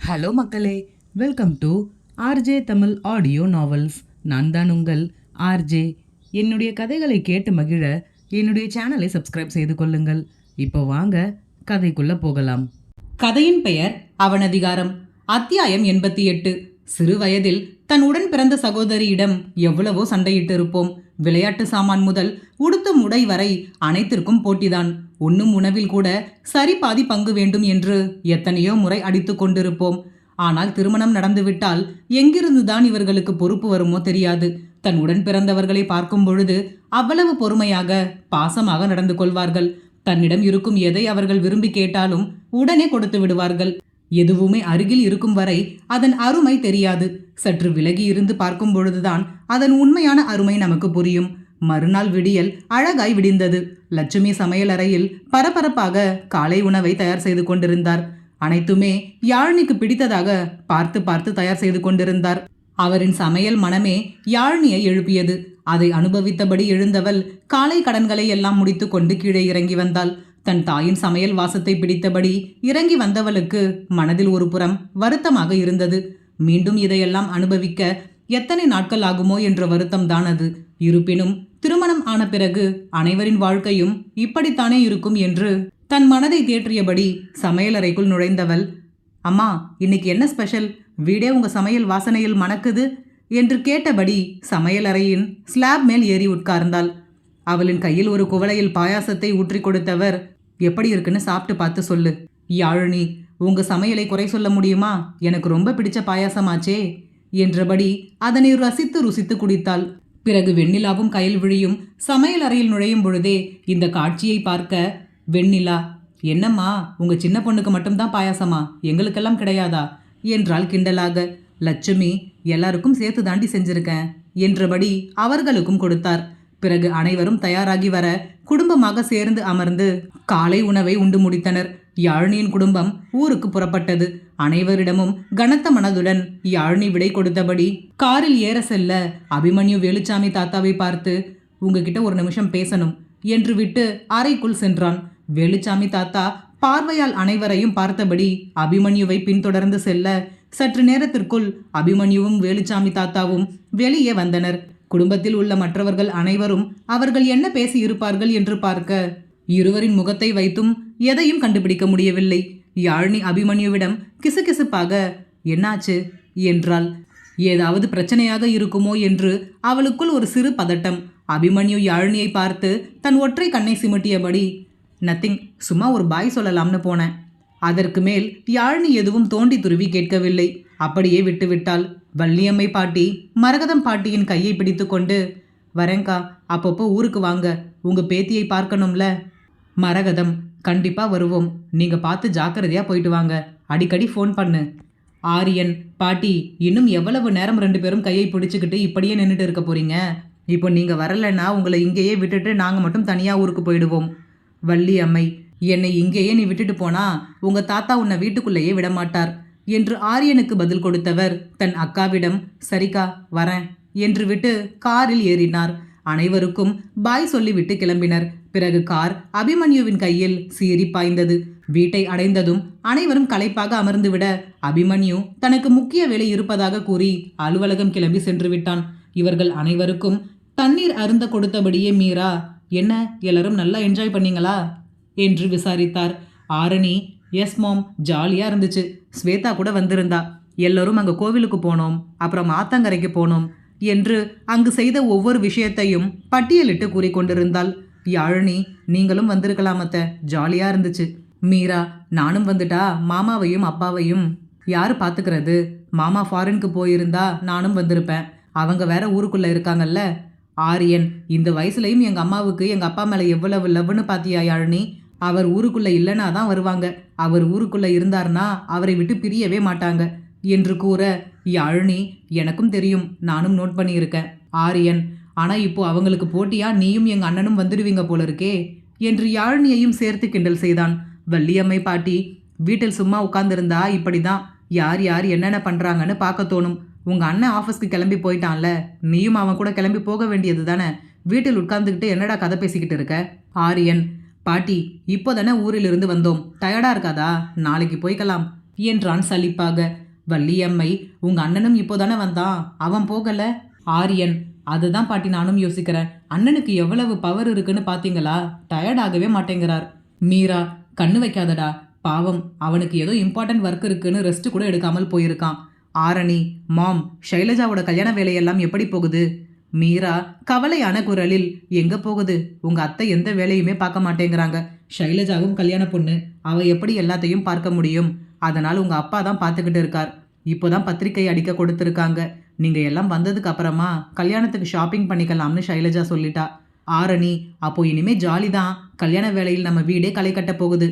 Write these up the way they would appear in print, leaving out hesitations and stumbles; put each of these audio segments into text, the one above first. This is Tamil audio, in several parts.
ஹலோ மக்களே, welcome to RJ Tamil audio novels. நான் தான் உங்கள் ஆர்ஜே. என்னுடைய கதைகளை கேட்டு மகிழ என்னுடைய சேனலை சப்ஸ்கிரைப் செய்து கொள்ளுங்கள். இப்போ வாங்க கதைக்குள்ள போகலாம். கதையின் பெயர் அவனதிகாரம். அத்தியாயம் 88. சிறு வயதில் தன் உடன் பிறந்த சகோதரியிடம் எவ்வளவோ சண்டையிட்டு இருப்போம். விளையாட்டு சாமான் முதல் உடுத்தும் உடை வரை அனைத்திற்கும் போட்டிதான். உண்ணும் உணவில் கூட சரி பாதி பங்கு வேண்டும் என்று எத்தனையோ முறை அடித்து கொண்டிருப்போம். ஆனால் திருமணம் நடந்துவிட்டால் எங்கிருந்துதான் இவர்களுக்கு பொறுப்பு வருமோ தெரியாது. தன் உடன் பிறந்தவர்களை பார்க்கும் பொழுது அவ்வளவு பொறுமையாக பாசமாக நடந்து கொள்வார்கள். தன்னிடம் இருக்கும் எதை அவர்கள் விரும்பி கேட்டாலும் உடனே கொடுத்து விடுவார்கள். எதுவுமே அருகில் இருக்கும் வரை அதன் அருமை தெரியாது. சற்று விலகி இருந்து பார்க்கும் பொழுதுதான் அதன் உண்மையான அருமை நமக்கு புரியும். மறுநாள் விடியல் அழகாய் விடிந்தது. லட்சுமி சமையலறையில் பரபரப்பாக காலை உணவை தயார் செய்து கொண்டிருந்தார். அனைத்துமே யாழினிக்கு பிடித்ததாக பார்த்து பார்த்து தயார் செய்து கொண்டிருந்தார். அவரின் சமையல் மனமே யாழினியை எழுப்பியது. அதை அனுபவித்தபடி எழுந்தவள் காலை கடன்களை எல்லாம் முடித்து கொண்டு கீழே இறங்கி வந்தாள். தன் தாயின் சமையல் வாசத்தை பிடித்தபடி இறங்கி வந்தவளுக்கு மனதில் ஒரு புறம் வருத்தமாக இருந்தது. மீண்டும் இதையெல்லாம் அனுபவிக்க எத்தனை நாட்கள் ஆகுமோ என்ற வருத்தம் தான் அது. இருப்பினும் திருமணம் ஆன பிறகு அனைவரின் வாழ்க்கையும் இப்படித்தானே இருக்கும் என்று தன் மனதை தேற்றியபடி சமையலறைக்குள் நுழைந்தவள், அம்மா, இன்னைக்கு என்ன ஸ்பெஷல்? வீடே உங்க சமையல் வாசனையில் மணக்குது என்று கேட்டபடி சமையலறையின் ஸ்லாப் மேல் ஏறி உட்கார்ந்தாள். அவளின் கையில் ஒரு குவளையில் பாயாசத்தை ஊற்றி கொடுத்தவர், எப்படி இருக்குன்னு சாப்பிட்டு பார்த்து சொல்லு. யாழினி, உங்க சமையலை குறை சொல்ல முடியுமா? எனக்கு ரொம்ப பிடிச்ச பாயாசமாச்சே என்றபடி அதனை ரசித்து ருசித்து குடித்தாள். பிறகு வெண்ணிலாவும் கையில் விழியும் சமையல் அறையில் நுழையும் பொழுதே இந்த காட்சியை பார்க்க, வெண்ணிலா, என்னம்மா, உங்க சின்ன பொண்ணுக்கு மட்டும்தான் பாயாசமா, எங்களுக்கெல்லாம் கிடையாதா என்றாள் கிண்டலாக. லட்சுமி, எல்லாருக்கும் சேர்த்து தாண்டி செஞ்சிருக்கேன் என்றபடி அவர்களுக்கும் கொடுத்தார். பிறகு அனைவரும் தயாராகி வர குடும்பமாக சேர்ந்து அமர்ந்து காலை உணவை உண்டு முடித்தனர். யாழினியின் குடும்பம் ஊருக்கு புறப்பட்டது. அனைவரிடமும் கனத்த மனதுடன் யாழினி விடை கொடுத்தபடி காரில் ஏற செல்ல அபிமன்யு வேலுச்சாமி தாத்தாவை பார்த்து, உங்ககிட்ட ஒரு நிமிஷம் பேசணும் என்று விட்டு அறைக்குள் சென்றான். வேலுச்சாமி தாத்தா பார்வையால் அனைவரையும் பார்த்தபடி அபிமன்யுவை பின்தொடர்ந்து செல்ல சற்று நேரத்திற்குள் அபிமன்யுவும் வேலுச்சாமி தாத்தாவும் வெளியே வந்தனர். குடும்பத்தில் உள்ள மற்றவர்கள் அனைவரும் அவர்கள் என்ன பேசி இருப்பார்கள் என்று பார்க்க இருவரின் முகத்தை வைத்தும் எதையும் கண்டுபிடிக்க முடியவில்லை. யாழினி அபிமன்யுவிடம் கிசுகிசுப்பாக, என்னாச்சு என்றாள். ஏதாவது பிரச்சனையாக இருக்குமோ என்று அவளுக்குள் ஒரு சிறு பதட்டம். அபிமன்யு யாழினியை பார்த்து தன் ஒற்றை கண்ணை சிமிட்டியபடி, நத்திங், சும்மா ஒரு பாய் சொல்லலாம்னு போனேன். அதற்கு மேல் யாழினி எதுவும் தோண்டி துருவி கேட்கவில்லை. அப்படியே விட்டுவிட்டாள். வள்ளியம்மை பாட்டி மரகதம் பாட்டியின் கையை பிடித்து கொண்டு, வரேங்கா, அப்பப்போ ஊருக்கு வாங்க, உங்க பேத்தியை பார்க்கணும்ல. மரகதம், கண்டிப்பா வருவோம், நீங்க பார்த்து ஜாக்கிரதையா போயிட்டு வாங்க, அடிக்கடி ஃபோன் பண்ணு. ஆரியன், பாட்டி, இன்னும் எவ்வளவு நேரம் 2 பேரும் கையை பிடிச்சுக்கிட்டு இப்படியே நின்றுட்டு இருக்க போறீங்க? இப்போ நீங்க வரலன்னா உங்களை இங்கேயே விட்டுட்டு நாங்கள் மட்டும் தனியா ஊருக்கு போயிடுவோம். வள்ளி அம்மை, என்னை இங்கேயே நீ விட்டுட்டு போனா உங்க தாத்தா உன்னை வீட்டுக்குள்ளேயே விடமாட்டார் என்று ஆரியனுக்கு பதில் கொடுத்தவர் தன் அக்காவிடம், சரிக்கா, வரேன் என்று விட்டு காரில் ஏறினார். அனைவருக்கும் பாய் சொல்லிவிட்டு கிளம்பினர். பிறகு கார் அபிமன்யுவின் கையில் சீறி பாய்ந்தது. வீட்டை அடைந்ததும் அனைவரும் களைப்பாக அமர்ந்துவிட அபிமன்யு தனக்கு முக்கிய வேலை இருப்பதாக கூறி அலுவலகம் கிளம்பி சென்று விட்டான். இவர்கள் அனைவருக்கும் தண்ணீர் அருந்த கொடுத்தபடியே மீரா, என்ன எல்லாரும் நல்லா என்ஜாய் பண்ணீங்களா என்று விசாரித்தார். ஆரணி, எஸ் மாம், ஜாலியாக இருந்துச்சு, ஸ்வேதா கூட வந்திருந்தா, எல்லோரும் அங்கே கோவிலுக்கு போனோம், அப்புறம் ஆத்தங்கரைக்கு போனோம் என்று அங்கு செய்த ஒவ்வொரு விஷயத்தையும் பட்டியலிட்டு கூறிக்கொண்டிருந்தாள். யாழினி, நீங்களும் வந்திருக்கலாமத்த, ஜாலியாக இருந்துச்சு. மீரா, நானும் வந்துட்டா மாமாவையும் அப்பாவையும் யார் பார்த்துக்கிறது? மாமா ஃபாரினுக்கு போயிருந்தா நானும் வந்திருப்பேன், அவங்க வேற ஊருக்குள்ளே இருக்காங்கல்ல. ஆரியன், இந்த வயசுலையும் எங்கள் அம்மாவுக்கு எங்கள் அப்பா மேலே எவ்வளவு லவ்னு பார்த்தியா யாழினி? அவர் ஊருக்குள்ளே இல்லைன்னா தான் வருவாங்க, அவர் ஊருக்குள்ளே இருந்தார்னா அவரை விட்டு பிரியவே மாட்டாங்க என்று கூற, யாழினி, எனக்கும் தெரியும், நானும் நோட் பண்ணியிருக்கேன். ஆரியன், ஆனால் இப்போ அவங்களுக்கு போட்டியா நீயும் எங்கள் அண்ணனும் வந்துடுவீங்க போல இருக்கே என்று யாழினியையும் சேர்த்து கிண்டல் செய்தான். வள்ளியம்மை பாட்டி, வீட்டில் சும்மா உட்கார்ந்துருந்தா இப்படி தான் யார் யார் என்னென்ன பண்ணுறாங்கன்னு பார்க்க தோணும். உங்கள் அண்ணன் ஆஃபீஸ்க்கு கிளம்பி போயிட்டான்ல, நீயும் அவன் கூட கிளம்பி போக வேண்டியது தானே, வீட்டில் உட்கார்ந்துக்கிட்டு என்னடா கதை பேசிக்கிட்டு இருக்க? ஆரியன், பாட்டி, இப்போ தானே ஊரிலிருந்து வந்தோம், டயர்டாக இருக்காதா? நாளைக்கு போய்க்கலாம் என்றான் சலிப்பாக. வள்ளியம்மை, உங்க அண்ணனும் இப்போதானே வந்தான், அவன் போகல? ஆரியன், அதுதான் பாட்டி நானும் யோசிக்கிறேன். அண்ணனுக்கு எவ்வளவு பவர் இருக்குன்னு பாத்தீங்களா? டயர்டாகவே மாட்டேங்கிறார். மீரா, கண்ணு வைக்காதடா, பாவம், அவனுக்கு ஏதோ இம்பார்ட்டன்ட் ஒர்க் இருக்குன்னு ரெஸ்ட் கூட எடுக்காமல் போயிருக்கான். ஆரணி, மாம், ஷைலஜாவோட கல்யாண வேலையெல்லாம் எப்படி போகுது? மீரா கவலையான குரலில், எங்க போகுது, உங்க அத்தை எந்த வேலையுமே பார்க்க மாட்டேங்கிறாங்க. ஷைலஜாவும் கல்யாண பொண்ணு, அவ எப்படி எல்லாத்தையும் பார்க்க முடியும்? அதனால் உங்க அப்பா தான் பார்த்துக்கிட்டு இருக்கார். இப்போதான் பத்திரிக்கை அடிக்க கொடுத்துருக்காங்க. நீங்க எல்லாம் வந்ததுக்கு அப்புறமா கல்யாணத்துக்கு ஷாப்பிங் பண்ணிக்கலாம்னு ஷைலஜா சொல்லிட்டா. ஆரணி, அப்போ இனிமே ஜாலி தான், கல்யாண வேலையில் நம்ம வீடே களை கட்ட போகுது.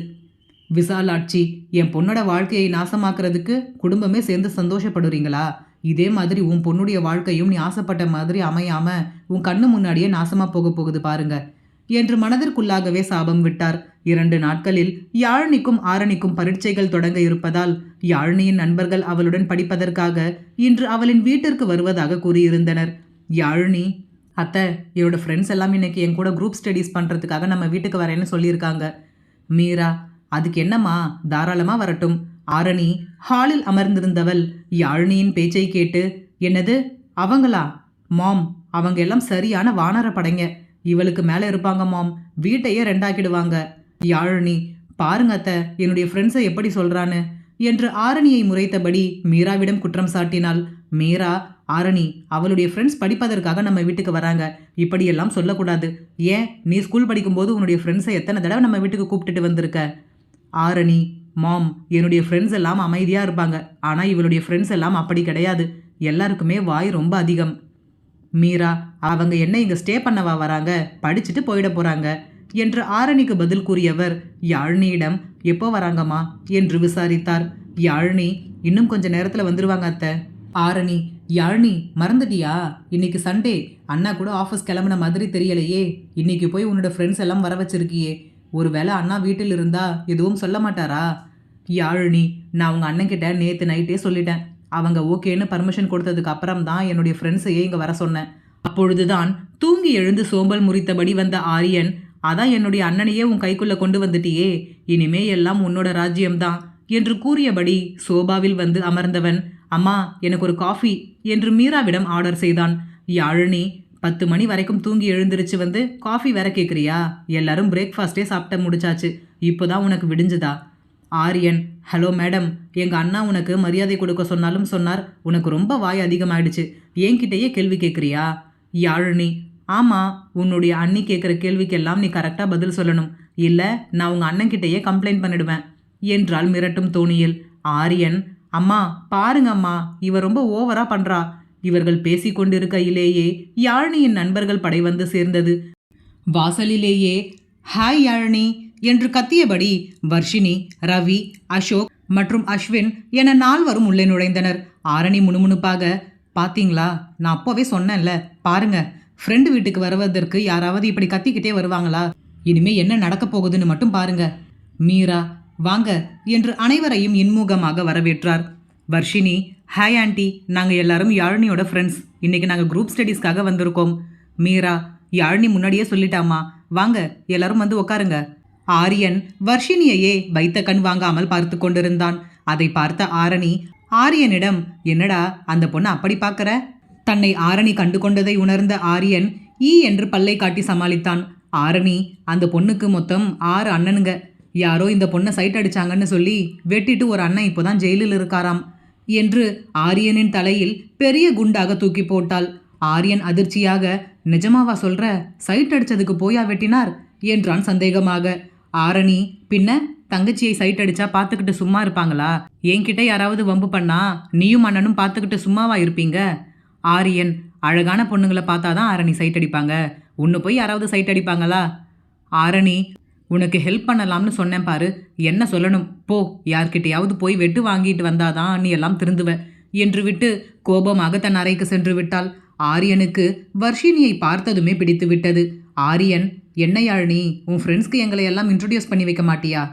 விசாலாட்சி, என் பொண்ணோட வாழ்க்கையை நாசமாக்குறதுக்கு குடும்பமே சேர்ந்து சந்தோஷப்படுறீங்களா? இதே மாதிரி உன் பொண்ணுடைய வாழ்க்கையும் நீ ஆசைப்பட்ட மாதிரி அமையாம உன் கண்ணு முன்னாடியே நாசமா போக போகுது பாருங்க என்று மனதிற்குள்ளாகவே சாபம் விட்டார். 2 நாட்களில் யாழினிக்கும் ஆரணிக்கும் பரீட்சைகள் தொடங்க இருப்பதால் யாழினியின் நண்பர்கள் அவளுடன் படிப்பதற்காக இன்று அவளின் வீட்டிற்கு வருவதாக கூறியிருந்தனர். யாழினி, அத்தை, என்னோட ஃப்ரெண்ட்ஸ் எல்லாம் இன்னைக்கு என் கூட குரூப் ஸ்டடீஸ் பண்ணுறதுக்காக நம்ம வீட்டுக்கு வரேன்னு சொல்லியிருக்காங்க. மீரா, அதுக்கு என்னம்மா, தாராளமாக வரட்டும். ஆரணி ஹாலில் அமர்ந்திருந்தவள் யாழினியின் பேச்சை கேட்டு, என்னது அவங்களா? மாம், அவங்க எல்லாம் சரியான வானர படைங்க. இவளுக்கு மேலே இருப்பாங்க மாம், வீட்டையே 2ஆக்கிடுவாங்க. யாழினி, பாருங்க அத்தை, என்னுடைய ஃப்ரெண்ட்ஸை எப்படி சொல்கிறான்னு என்று ஆரணியை முறைத்தபடி மீராவிடம் குற்றம் சாட்டினாள். மீரா, ஆரணி, அவளுடைய ஃப்ரெண்ட்ஸ் படிப்பதற்காக நம்ம வீட்டுக்கு வராங்க, இப்படியெல்லாம் சொல்லக்கூடாது. ஏன், நீ ஸ்கூல் படிக்கும்போது உன்னுடைய ஃப்ரெண்ட்ஸை எத்தனை தடவை நம்ம வீட்டுக்கு கூப்பிட்டுட்டு வந்திருக்க? ஆரணி, மாம், என்னுடைய ஃப்ரெண்ட்ஸ் எல்லாம் அமைதியாக இருப்பாங்க, ஆனால் இவளுடைய ஃப்ரெண்ட்ஸ் எல்லாம் அப்படி கிடையாது, எல்லாருக்குமே வாய் ரொம்ப அதிகம். மீரா, அவங்க என்ன இங்கே ஸ்டே பண்ணவா வராங்க, படிச்சுட்டு போயிட போகிறாங்க என்று ஆரணிக்கு பதில் கூறியவர் யாழினியிடம், எப்போ வராங்கம்மா என்று விசாரித்தார். யாழினி, இன்னும் கொஞ்ச நேரத்தில் வந்துருவாங்க அத்தை. ஆரணி, யாழினி, மறந்துட்டியா, இன்னைக்கு சண்டே, அண்ணா கூட ஆஃபீஸ் கிளம்புன மாதிரி தெரியலையே, இன்னைக்கு போய் உன்னோட ஃப்ரெண்ட்ஸ் எல்லாம் வர வச்சிருக்கியே, ஒருவேளை அண்ணா வீட்டில் இருந்தா எதுவும் சொல்ல மாட்டாரா? யாழினி, நான் உங்கள் அண்ணன்கிட்ட நேற்று நைட்டே சொல்லிட்டேன். அவங்க ஓகேன்னு பர்மிஷன் கொடுத்ததுக்கு அப்புறம் தான் என்னுடைய ஃப்ரெண்ட்ஸையே இங்கே வர சொன்னேன். அப்பொழுதுதான் தூங்கி எழுந்து சோம்பல் முறித்தபடி வந்த ஆரியன், அதான் என்னுடைய அண்ணனையே உன் கைக்குள்ளே கொண்டு வந்துட்டியே, இனிமே எல்லாம் உன்னோட ராஜ்யம்தான் என்று கூறியபடி சோபாவில் வந்து அமர்ந்தவன், அம்மா, எனக்கு ஒரு காஃபி என்று மீராவிடம் ஆர்டர் செய்தான். யாழினி, 10 மணி வரைக்கும் தூங்கி எழுந்திருச்சு வந்து காஃபி வேற கேட்குறியா? எல்லாரும் பிரேக்ஃபாஸ்டே சாப்பிட்ட முடிச்சாச்சு, இப்போதான் உனக்கு விடிஞ்சுதா? ஆரியன், ஹலோ மேடம், எங்கள் அண்ணா உனக்கு மரியாதை கொடுக்க சொன்னாலும் சொன்னார், உனக்கு ரொம்ப வாய் அதிகமாயிடுச்சு, என்கிட்டயே கேள்வி கேட்குறியா? யாழினி, ஆமாம், உன்னுடைய அண்ணி கேட்குற கேள்விக்கெல்லாம் நீ கரெக்டாக பதில் சொல்லணும், இல்லை நான் உங்கள் அண்ணன்கிட்டயே கம்ப்ளைண்ட் பண்ணிடுவேன் என்றால் மிரட்டும் தோணியில். ஆரியன், அம்மா பாருங்க அம்மா, இவர் ரொம்ப ஓவரா பண்ணுறா. இவர்கள் பேசிக்கொண்டிருக்கையிலேயே யாழினியின் நண்பர்கள் படை வந்து சேர்ந்தது. வாசலிலேயே, ஹாய் யாழினி என்று கத்தியபடி வர்ஷினி, ரவி, அசோக் மற்றும் அஸ்வின் என 4 உள்ளே நுழைந்தனர். ஆரணி முணுமுணுப்பாக, பாத்தீங்களா, நான் அப்போவே சொன்னேன்ல, பாருங்க, ஃப்ரெண்டு வீட்டுக்கு வருவதற்கு யாராவது இப்படி கத்திக்கிட்டே வருவாங்களா? இனிமே என்ன நடக்க போகுதுன்னு மட்டும் பாருங்க. மீரா, வாங்க என்று அனைவரையும் இன்முகமாக வரவேற்றார். வர்ஷினி, ஹாய் ஆண்டி, நாங்கள் எல்லாரும் யாழினியோட ஃப்ரெண்ட்ஸ், இன்னைக்கு நாங்கள் குரூப் ஸ்டடீஸ்க்காக வந்திருக்கோம். மீரா, யாழினி முன்னாடியே சொல்லிட்டாமா, வாங்க எல்லாரும் வந்து உட்காருங்க. ஆரியன் வர்ஷினியையே வைத்த கண் வாங்காமல் பார்த்து கொண்டிருந்தான். அதை பார்த்த ஆரணி ஆரியனிடம், என்னடா அந்த பொண்ணை அப்படி பார்க்கற? தன்னை ஆரணி கண்டு கொண்டதை உணர்ந்த ஆரியன் என்று பல்லை காட்டி சமாளித்தான். ஆரணி, அந்த பொண்ணுக்கு மொத்தம் 6 அண்ணனுங்க, யாரோ இந்த பொண்ணை சைட் அடிச்சாங்கன்னு சொல்லி வெட்டிட்டு ஒரு அண்ணன் இப்போதான் ஜெயிலில் இருக்காராம் என்று ஆரியனின் தலையில் பெரிய குண்டாக தூக்கி போட்டாள். ஆரியன் அதிர்ச்சியாக, நிஜமாவா சொல்ற? சைட் அடிச்சதுக்கு போயா வெட்டினார் என்றான் சந்தேகமாக. ஆரணி, பின்ன தங்கச்சியை சைட் அடிச்சா பார்த்துக்கிட்டு சும்மா இருப்பாங்களா? என்கிட்ட யாராவது வம்பு பண்ணா நீயும் அண்ணனும் பார்த்துக்கிட்டு சும்மாவா இருப்பீங்க? ஆரியன், அழகான பொண்ணுங்களை பார்த்தாதான் ஆரணி சைட் அடிப்பாங்க, உன்னை போய் யாராவது சைட் அடிப்பாங்களா? ஆரணி, உனக்கு ஹெல்ப் பண்ணலாம்னு சொன்னேன் பாரு, என்ன சொல்லணும் போ, யார்கிட்டையாவது போய் வெட்டு வாங்கிட்டு வந்தாதான் நீ எல்லாம் திருந்துவ என்று விட்டு கோபமாக தன் அறைக்கு சென்று விட்டாள். ஆரியனுக்கு வர்ஷினியை பார்த்ததுமே பிடித்து விட்டது. ஆரியன், என்ன யாழினி, உன் ஃப்ரெண்ட்ஸ்க்கு எங்களை எல்லாம் இன்ட்ரடியூஸ் பண்ணி வைக்க மாட்டியா?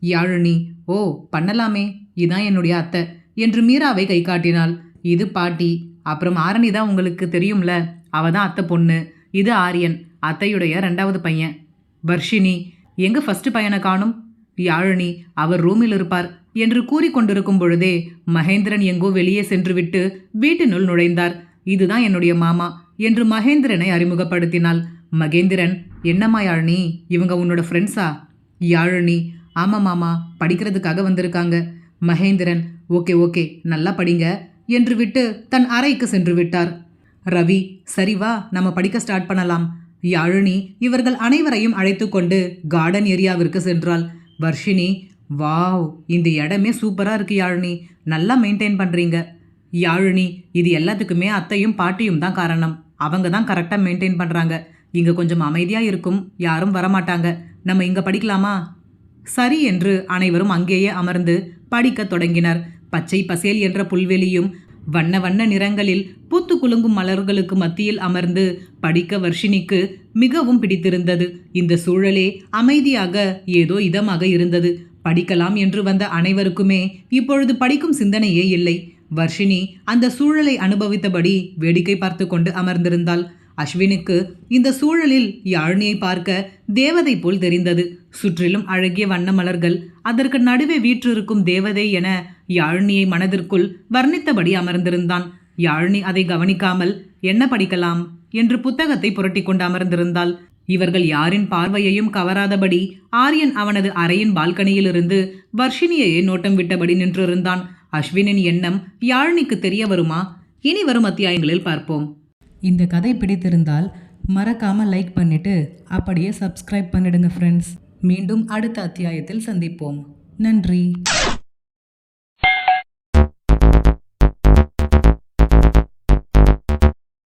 யாழினி, ஓ பண்ணலாமே, இதான் என்னுடைய அத்தை என்று மீராவை கை காட்டினாள். இது பாட்டி, அப்புறம் ஆரணி தான் உங்களுக்கு தெரியும்ல, அவ தான் அத்தை பொண்ணு, இது ஆரியன், அத்தையுடைய 2வது பையன். வர்ஷினி, எங்க ஃபர்ஸ்ட் பையனை காணும்? யாழினி அவர் ரூமில் இருப்பார் என்று கூறிக்கொண்டிருக்கும் பொழுதே மகேந்திரன் எங்கோ வெளியே சென்றுவிட்டு வீட்டினுள் நுழைந்தார். இதுதான் என்னுடைய மாமா என்று மகேந்திரனை அறிமுகப்படுத்தினாள். மகேந்திரன், என்னம்மா யாழினி, இவங்க உன்னோட ஃப்ரெண்ட்ஸா? யாழினி, ஆமா மாமா, படிக்கிறதுக்காக வந்திருக்காங்க. மகேந்திரன், ஓகே ஓகே, நல்லா படிங்க என்று விட்டு தன் அறைக்கு சென்று விட்டார். ரவி, சரி வா, நம்ம படிக்க ஸ்டார்ட் பண்ணலாம். யாழினி இவர்கள் அனைவரையும் அழைத்து கொண்டு கார்டன் ஏரியாவிற்கு சென்றாள். வர்ஷினி, வாவ், இந்த இடமே சூப்பராக இருக்கு யாழினி, நல்லா மெயின்டைன் பண்ணுறீங்க. யாழினி, இது எல்லாத்துக்குமே அத்தையும் பாட்டியும் தான் காரணம். அவங்க தான் கரெக்டாக மெயின்டைன் பண்ணுறாங்க. இங்கே கொஞ்சம் அமைதியாக இருக்கும், யாரும் வரமாட்டாங்க. நம்ம இங்கே படிக்கலாமா? சரி என்று அனைவரும் அங்கேயே அமர்ந்து படிக்கத் தொடங்கினர். பச்சை பசேல் என்ற புல்வெளியும் வண்ண வண்ண நிறங்களில் பூத்து குலுங்கும் மலர்களுக்கு மத்தியில் அமர்ந்து படிக்க வர்ஷினிக்கு மிகவும் பிடித்திருந்தது. இந்த சூழலே அமைதியாக ஏதோ இதமாக இருந்தது. படிக்கலாம் என்று வந்த அனைவருக்குமே இப்பொழுது படிக்கும் சிந்தனையே இல்லை. வர்ஷினி அந்த சூழலை அனுபவித்தபடி வேடிக்கை பார்த்து கொண்டு அமர்ந்திருந்தாள். அஸ்வினுக்கு இந்த சூழலில் யாழினியை பார்க்க தேவதை போல் தெரிந்தது. சுற்றிலும் அழகிய வண்ண மலர்கள், அதற்கு நடுவே வீற்றிருக்கும் தேவதை என யாழினியை மனதிற்குள் வர்ணித்தபடி அமர்ந்திருந்தான். யாழினி அதை கவனிக்காமல் என்ன படிக்கலாம் என்று புத்தகத்தை புரட்டி கொண்டு அமர்ந்திருந்தாள். இவர்கள் யாரின் பார்வையையும் கவராதபடி ஆரியன் அவனது அறையின் பால்கனியிலிருந்து வர்ஷினியையே நோட்டம் விட்டபடி நின்றிருந்தான். அஸ்வினின் எண்ணம் யாழினிக்கு தெரிய வருமா? இனி வரும் அத்தியாயங்களில் பார்ப்போம். இந்த கதை பிடித்திருந்தால் மறக்காம லைக் பண்ணிட்டு அப்படியே சப்ஸ்கிரைப் பண்ணிடுங்க ஃப்ரெண்ட்ஸ். மீண்டும் அடுத்த அத்தியாயத்தில் சந்திப்போம். நன்றி.